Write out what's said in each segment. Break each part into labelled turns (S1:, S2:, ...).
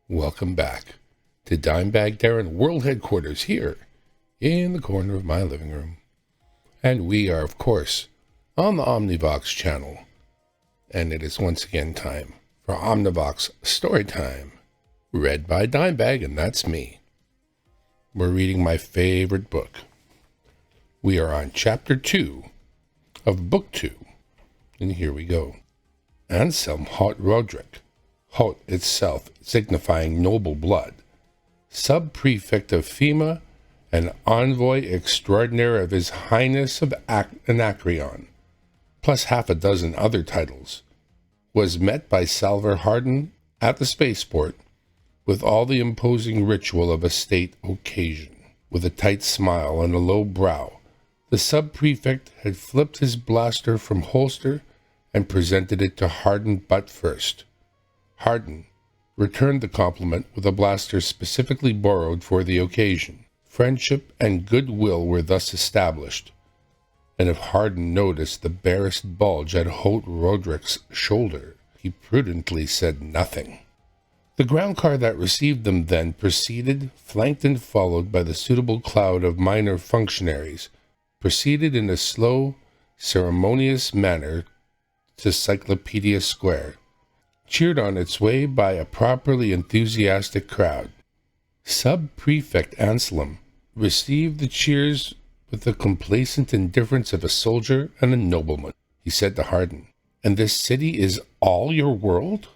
S1: Welcome back to Dimebag Darren World Headquarters here in the corner of my living room. And we are, of course, on the Omnivox channel. And it is once again time for Omnivox Storytime, read by Dimebag, and that's me. We're reading my favorite book. We are on Chapter 2 of Book 2. And here we go. Anselm Haut Roderick, Haut itself signifying noble blood, sub-prefect of FEMA and envoy extraordinary of His Highness of Anacreon, plus half a dozen other titles, was met by Salvor Hardin at the spaceport with all the imposing ritual of a state occasion. With a tight smile and a low brow, the sub-prefect had flipped his blaster from holster and presented it to Hardin butt first. Hardin returned the compliment with a blaster specifically borrowed for the occasion. Friendship and goodwill were thus established, and if Hardin noticed the barest bulge at Haut Roderick's shoulder, he prudently said nothing. The ground car that received them then proceeded, flanked and followed by the suitable cloud of minor functionaries, proceeded in a slow, ceremonious manner to Encyclopedia Square, cheered on its way by a properly enthusiastic crowd. Sub-Prefect Anselm received the cheers with the complacent indifference of a soldier and a nobleman. He said to Hardin, "And this city is all your world?"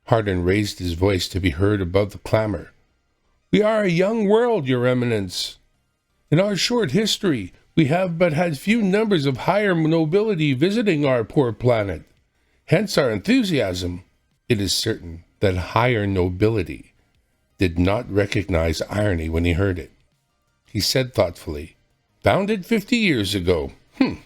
S1: Hardin raised his voice to be heard above the clamor. "We are a young world, Your Eminence. In our short history, we have but had few numbers of higher nobility visiting our poor planet. Hence our enthusiasm." It is certain that higher nobility did not recognize irony when he heard it. He said thoughtfully, "Founded 50 years ago. You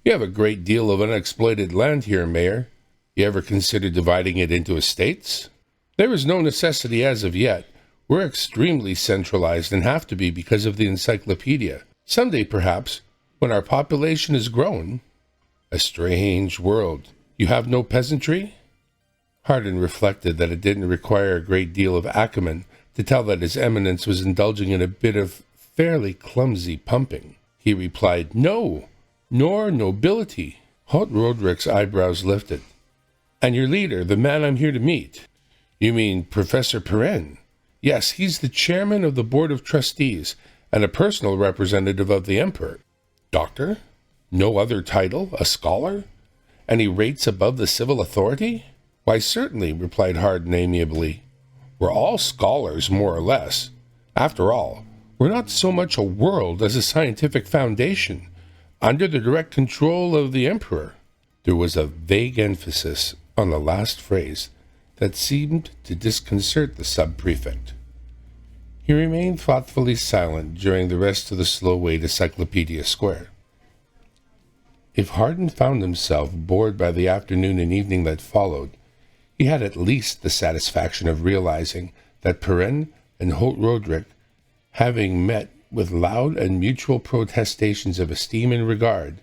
S1: have a great deal of unexploited land here, Mayor. You ever consider dividing it into estates?" "There is no necessity as of yet. We're extremely centralized and have to be because of the encyclopedia. Someday, perhaps, when our population is grown." "A strange world. You have no peasantry?" Hardin reflected that it didn't require a great deal of acumen to tell that His Eminence was indulging in a bit of fairly clumsy pumping. He replied, "No, nor nobility." Haut Roderick's eyebrows lifted. "And your leader, the man I'm here to meet?" "You mean Professor Perrin?" "Yes, he's the chairman of the Board of Trustees and a personal representative of the Emperor." "Doctor? No other title? A scholar? And he rates above the civil authority?" "Why, certainly," replied Hardin amiably. "We're all scholars, more or less. After all, we're not so much a world as a scientific foundation, under the direct control of the Emperor." There was a vague emphasis on the last phrase that seemed to disconcert the sub-prefect. He remained thoughtfully silent during the rest of the slow way to Encyclopedia Square. If Hardin found himself bored by the afternoon and evening that followed, he had at least the satisfaction of realizing that Perrin and Haut Roderick, having met with loud and mutual protestations of esteem and regard,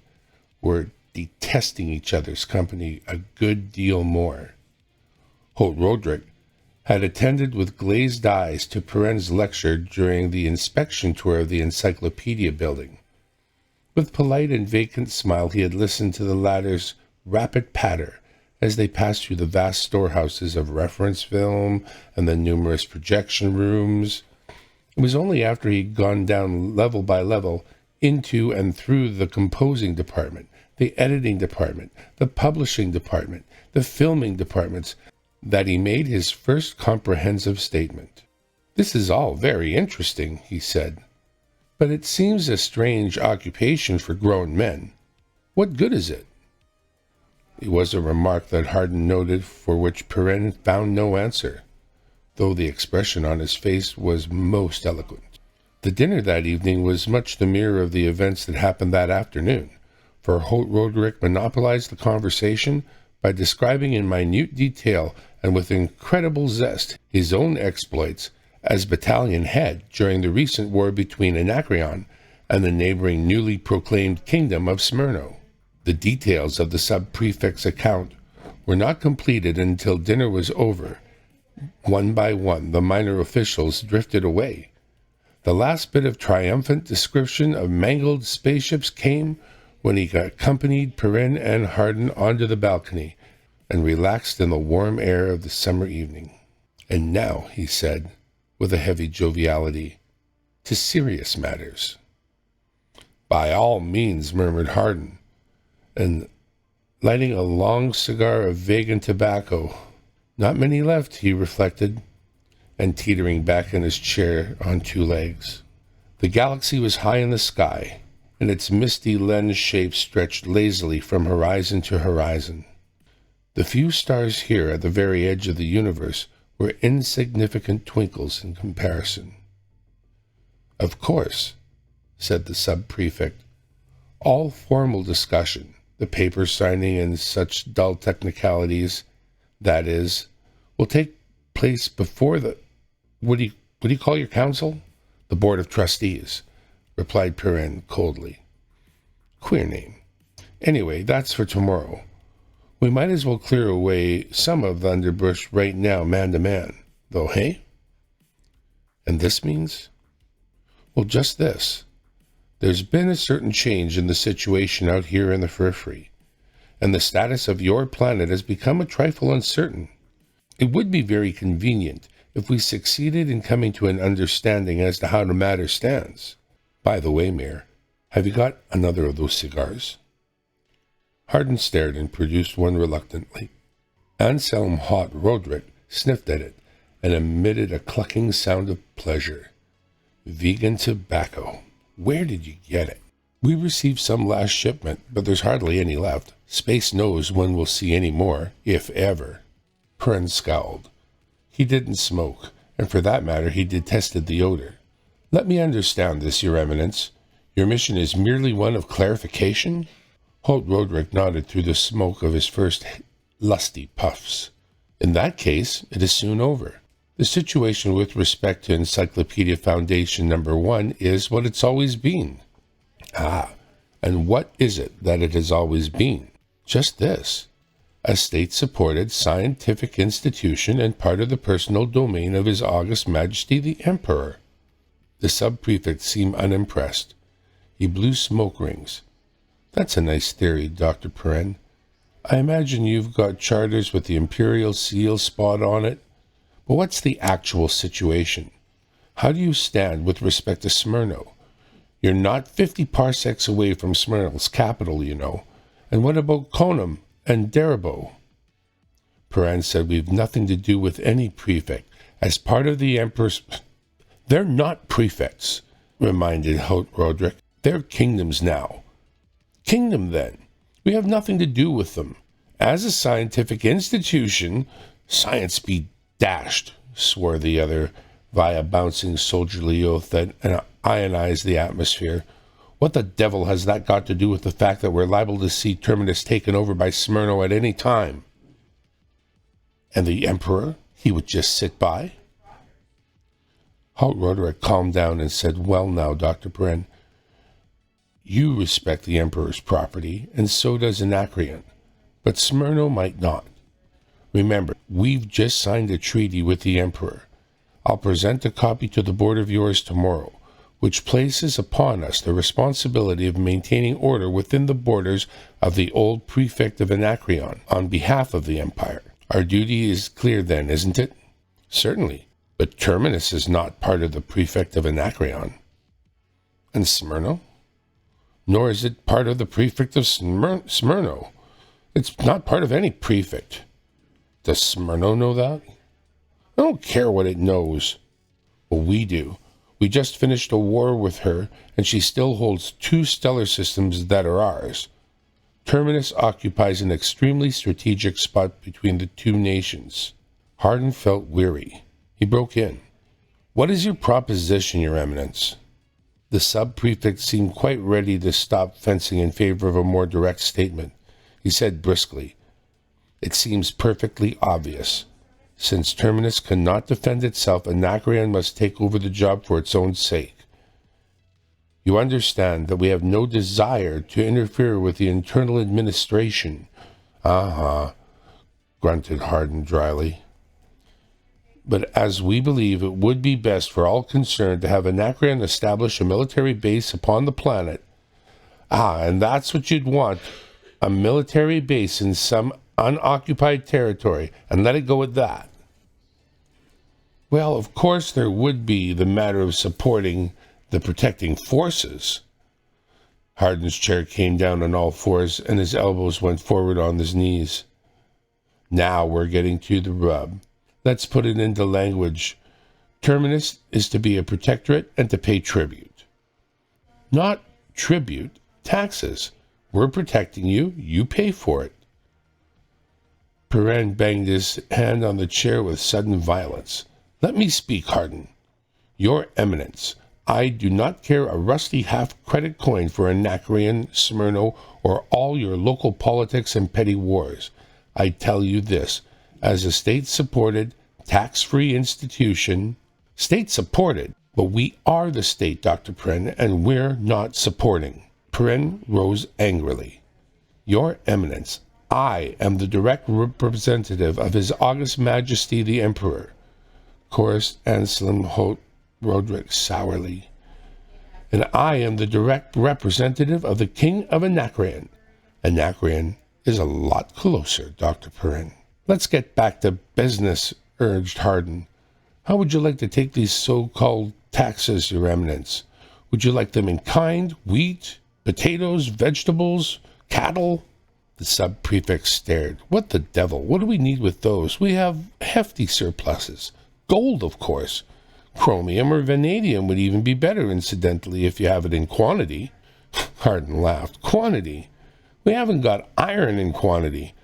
S1: were detesting each other's company a good deal more. Haut Roderick had attended with glazed eyes to Perrin's lecture during the inspection tour of the Encyclopedia building. With polite and vacant smile he had listened to the latter's rapid patter as they passed through the vast storehouses of reference film and the numerous projection rooms. It was only after he had gone down level by level into and through the composing department, the editing department, the publishing department, the filming departments, that he made his first comprehensive statement. "This is all very interesting," he said, "but it seems a strange occupation for grown men. What good is it?" It was a remark that Hardin noted, for which Perrin found no answer, though the expression on his face was most eloquent. The dinner that evening was much the mirror of the events that happened that afternoon, for Haut Roderick monopolized the conversation by describing in minute detail and with incredible zest his own exploits as battalion head during the recent war between Anacreon and the neighboring newly proclaimed kingdom of Smyrno. The details of the sub-prefect's account were not completed until dinner was over, One by one, the minor officials drifted away. The last bit of triumphant description of mangled spaceships came when he accompanied Perrin and Hardin onto the balcony and relaxed in the warm air of the summer evening. And now, he said, with a heavy joviality, to serious matters. By all means, murmured Hardin, and lighting a long cigar of vegan tobacco. Not many left, he reflected, and teetering back in his chair on two legs. The galaxy was high in the sky, and its misty lens shape stretched lazily from horizon to horizon. The few stars here at the very edge of the universe were insignificant twinkles in comparison. Of course, said the sub-prefect, all formal discussion, the paper signing and such dull technicalities, that is, will take place before the... What do you call your council? The Board of Trustees, replied Perrin coldly. Queer name. Anyway, that's for tomorrow. We might as well clear away some of the underbrush right now, man to man, though, hey? And this means? Well, just this. There's been a certain change in the situation out here in the periphery, and the status of your planet has become a trifle uncertain. It would be very convenient if we succeeded in coming to an understanding as to how the matter stands. By the way, Mayor, have you got another of those cigars? Hardin stared and produced one reluctantly. Anselm Hot Roderick sniffed at it and emitted a clucking sound of pleasure. Vegan tobacco. Where did you get it? We received some last shipment, but there's hardly any left. Space knows when we'll see any more, if ever. Perrin scowled. He didn't smoke, and for that matter he detested the odor. Let me understand this, Your Eminence. Your mission is merely one of clarification? Holt Roderick nodded through the smoke of his first lusty puffs. In that case, it is soon over. The situation with respect to Encyclopedia Foundation number 1 is what it's always been. Ah, and what is it that it has always been? Just this. A state-supported scientific institution and part of the personal domain of His August Majesty the Emperor. The sub-prefect seemed unimpressed. He blew smoke rings. That's a nice theory, Dr. Perrin. I imagine you've got charters with the Imperial seal spot on it. But what's the actual situation? How do you stand with respect to Smyrno? You're not 50 parsecs away from Smyrno's capital, you know. And what about Conum and Darabo? Perrin said we've nothing to do with any prefect. As part of the Emperor's... They're not prefects, reminded Holt Roderick. They're kingdoms now. Kingdom, then. We have nothing to do with them. As a scientific institution, science be dashed, swore the other, via bouncing soldierly oath that ionized the atmosphere. What the devil has that got to do with the fact that we're liable to see Terminus taken over by Smyrno at any time? And the Emperor, he would just sit by? Holt Roderick calmed down and said, Well now, Dr. Perrin, you respect the Emperor's property, and so does Anacreon, but Smyrno might not. Remember, we've just signed a treaty with the Emperor. I'll present a copy to the board of yours tomorrow, which places upon us the responsibility of maintaining order within the borders of the old prefect of Anacreon on behalf of the Empire. Our duty is clear then, isn't it? Certainly, but Terminus is not part of the prefect of Anacreon. And Smyrno? Nor is it part of the prefect of Smyrno. It's not part of any prefect. Does Smyrno know that? I don't care what it knows. Well, we do. We just finished a war with her, and she still holds 2 stellar systems that are ours. Terminus occupies an extremely strategic spot between the 2 nations. Hardin felt weary. He broke in. What is your proposition, Your Eminence? The sub-prefect seemed quite ready to stop fencing in favor of a more direct statement. He said briskly, It seems perfectly obvious. Since Terminus cannot defend itself, Anacreon must take over the job for its own sake. You understand that we have no desire to interfere with the internal administration. Uh-huh, grunted Hardin dryly. But as we believe it would be best for all concerned to have Anacreon establish a military base upon the planet. And that's what you'd want, a military base in some unoccupied territory, and let it go at that. Well, of course there would be the matter of supporting the protecting forces. Hardin's chair came down on all fours, and his elbows went forward on his knees. Now we're getting to the rub. Let's put it into language. Terminus is to be a protectorate and to pay tribute. Not tribute, taxes. We're protecting you, you pay for it. Perrin banged his hand on the chair with sudden violence. Let me speak, Hardin. Your Eminence, I do not care a rusty half-credit coin for Anacreon, Smyrno, or all your local politics and petty wars. I tell you this, as a state-supported, tax-free institution, state-supported, but we are the state, Dr. Perrin, and we're not supporting. Perrin rose angrily. Your Eminence, I am the direct representative of His August Majesty the Emperor, chorused Anselm Roderick sourly. And I am the direct representative of the King of Anacreon. Anacreon is a lot closer, Dr. Perrin. Let's get back to business, urged Hardin. How would you like to take these so-called taxes, Your Eminence? Would you like them in kind, wheat, potatoes, vegetables, cattle? The sub-prefect stared. What the devil? What do we need with those? We have hefty surpluses. Gold, of course. Chromium or vanadium would even be better, incidentally, if you have it in quantity. Hardin laughed. Quantity? We haven't got iron in quantity.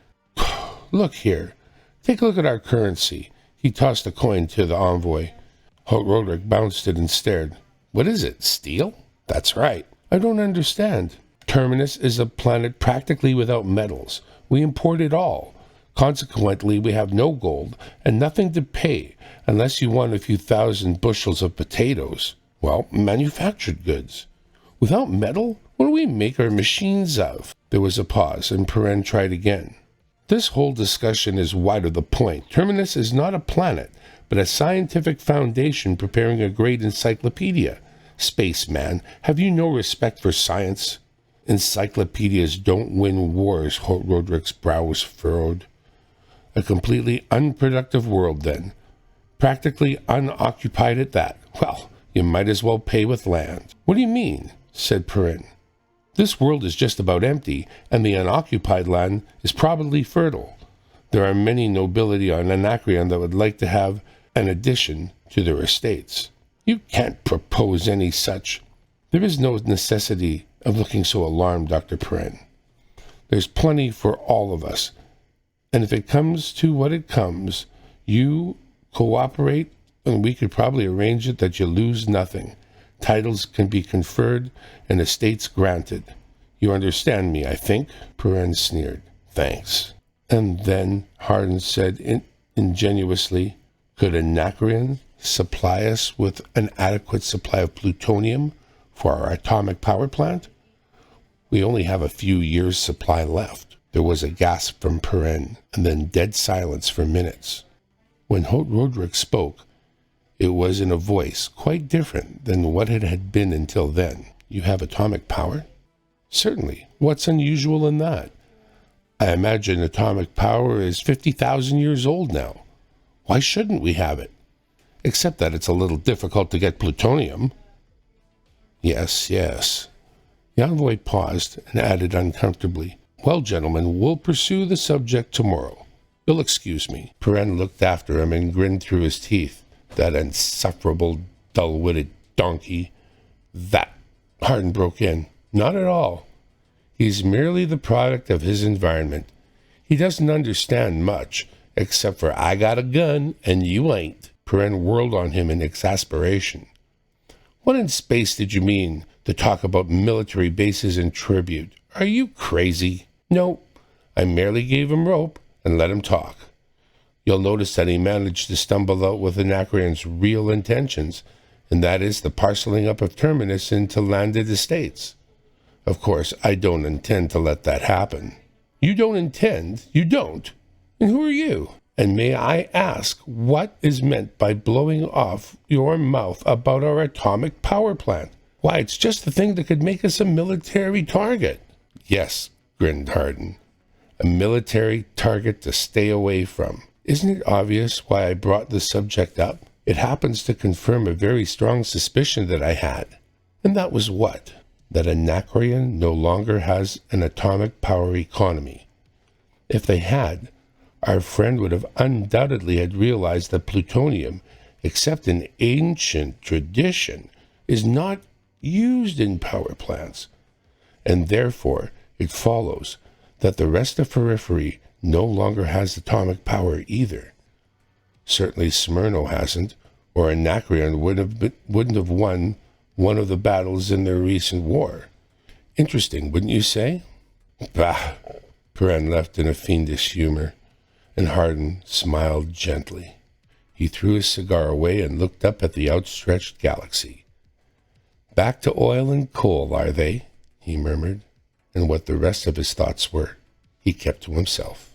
S1: Look here. Take a look at our currency. He tossed a coin to the envoy. Roderick bounced it and stared. What is it, steel? That's right. I don't understand. Terminus is a planet practically without metals. We import it all. Consequently, we have no gold and nothing to pay unless you want a few thousand bushels of potatoes. Well, manufactured goods. Without metal, what do we make our machines of? There was a pause, and Perrin tried again. This whole discussion is wide of the point. Terminus is not a planet, but a scientific foundation preparing a great encyclopedia. Spaceman, have you no respect for science? Encyclopedias don't win wars, Roderick's brow was furrowed. A completely unproductive world, then. Practically unoccupied at that. Well, you might as well pay with land. What do you mean? Said Perrin. This world is just about empty, and the unoccupied land is probably fertile. There are many nobility on Anacreon that would like to have an addition to their estates. You can't propose any such. There is no necessity of looking so alarmed, Dr. Perrin. There's plenty for all of us. And if it comes to what it comes, you cooperate, and we could probably arrange it that you lose nothing. Titles can be conferred and estates granted. You understand me, I think? Perrin sneered. Thanks. And then, Hardin said ingenuously, could Anacreon supply us with an adequate supply of plutonium for our atomic power plant? We only have a few years' supply left. There was a gasp from Perrin, and then dead silence for minutes. When Roderick spoke, it was in a voice quite different than what it had been until then. You have atomic power? Certainly. What's unusual in that? I imagine atomic power is 50,000 years old now. Why shouldn't we have it? Except that it's a little difficult to get plutonium. Yes. The envoy paused and added uncomfortably, Well, gentlemen, we'll pursue the subject tomorrow. You'll excuse me. Perrin looked after him and grinned through his teeth. That insufferable, dull-witted donkey. That, Hardin broke in. Not at all. He's merely the product of his environment. He doesn't understand much, except for I got a gun and you ain't. Perrin whirled on him in exasperation. What in space did you mean to talk about military bases and tribute? Are you crazy? No, I merely gave him rope and let him talk. You'll notice that he managed to stumble out with Anacreon's real intentions, and that is the parceling up of Terminus into landed estates. Of course, I don't intend to let that happen. You don't intend? You don't? And who are you? And may I ask what is meant by blowing off your mouth about our atomic power plant? Why, it's just the thing that could make us a military target. Yes, grinned Hardin. A military target to stay away from. Isn't it obvious why I brought the subject up? It happens to confirm a very strong suspicion that I had. And that was what? That Anacreon no longer has an atomic power economy. If they had, our friend would have undoubtedly had realized that plutonium, except in ancient tradition, is not used in power plants, and therefore it follows that the rest of periphery no longer has atomic power either. Certainly Smyrno hasn't, or Anacreon wouldn't have won one of the battles in their recent war. Interesting, wouldn't you say? Bah! Perrin left in a fiendish humor, and Hardin smiled gently. He threw his cigar away and looked up at the outstretched galaxy. Back to oil and coal, are they? He murmured, and what the rest of his thoughts were, he kept to himself.